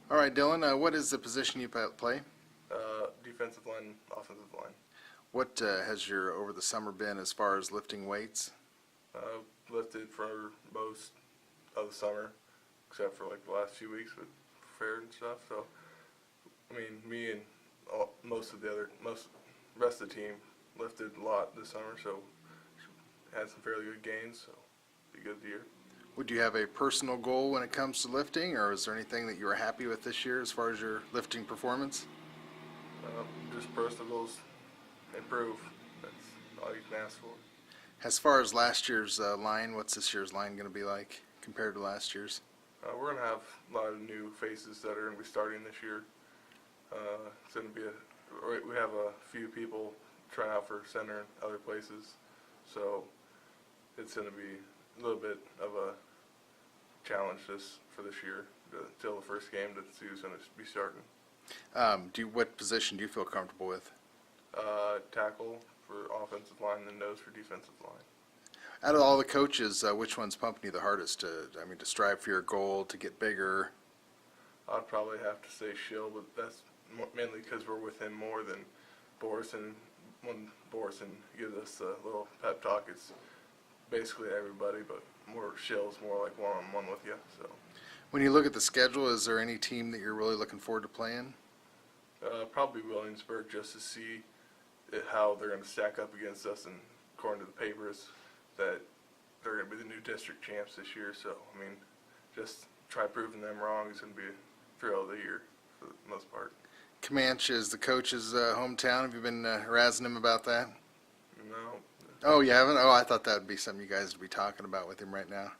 All right, Dillon, what is the position you play? Defensive line, offensive line. What has your over the summer been as far as lifting weights? Lifted for most of the summer, except for like the last few weeks with fair and stuff. So, I mean, me and most rest of the team lifted a lot this summer. So, had some fairly good gains. So, be good year. Would you have a personal goal when it comes to lifting, or is there anything that you were happy with this year as far as your lifting performance? Just personal goals, improve. That's all you can ask for. As far as last year's line, what's this year's line going to be like compared to last year's? We're going to have a lot of new faces that are going to be starting this year. It's going to be we have a few people trying out for center and other places, so it's going to be a little bit of a challenge for this year till the first game to see who's going to be starting. What position do you feel comfortable with? Tackle for offensive line and nose for defensive line. Out of all the coaches, which one's pumping you the hardest to strive for your goal, to get bigger? I'd probably have to say Shill, but that's mainly because we're with him more than Borison. When Borison gives us a little pep talk, it's basically everybody, but Shill's more like one-on-one with you. So. When you look at the schedule, is there any team that you're really looking forward to playing? Probably Williamsburg, just to see how they're going to stack up against us, and according to the papers, that they're going to be the new district champs this year. So, I mean, just try proving them wrong is going to be a thrill of the year for the most part. Comanche is the coach's hometown. Have you been harassing him about that? No. Oh, you haven't? Oh, I thought that would be something you guys would be talking about with him right now.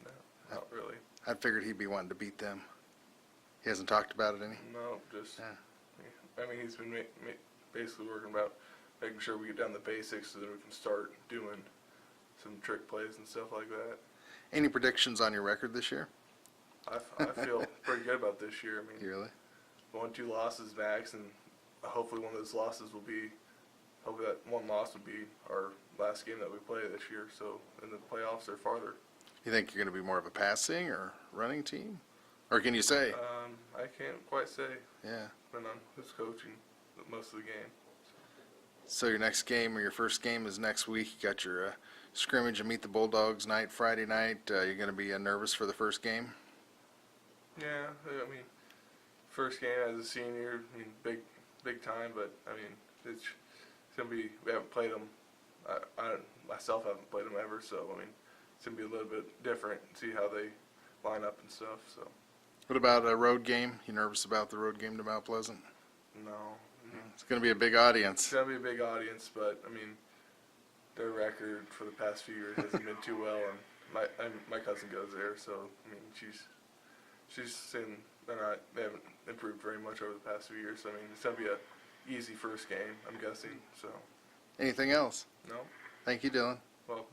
No, not really. I figured he'd be wanting to beat them. He hasn't talked about it any? No, just, Yeah. I mean, he's been basically working about making sure we get down the basics so that we can start doing some trick plays and stuff like that. Any predictions on your record this year? I feel pretty good about this year. I mean, You really? 1-2 losses max, and hopefully one of those losses will be, hopefully that one loss will be our last game that we play this year. So in the playoffs or farther. You think you're going to be more of a passing or running team? Or can you say? I can't quite say. Yeah. Depending on who's coaching most of the game. So your next game or your first game is next week. You got your scrimmage and meet the Bulldogs night, Friday night. You're going to be nervous for the first game? Yeah, I mean, first game as a senior, I mean, big time, but I mean, it's gonna be. We haven't played them. I myself haven't played them ever, so I mean, it's gonna be a little bit different. See how they line up and stuff. So. What about a road game? You nervous about the road game to Mount Pleasant? No. It's going to be a big audience. It's gonna be a big audience, but I mean, their record for the past few years hasn't been too well, and my cousin goes there, so I mean, she's seen they haven't improved very much over the past few years. So I mean, it's gonna be a easy first game, I'm guessing. So. Anything else? No. Thank you, Dillon. Well.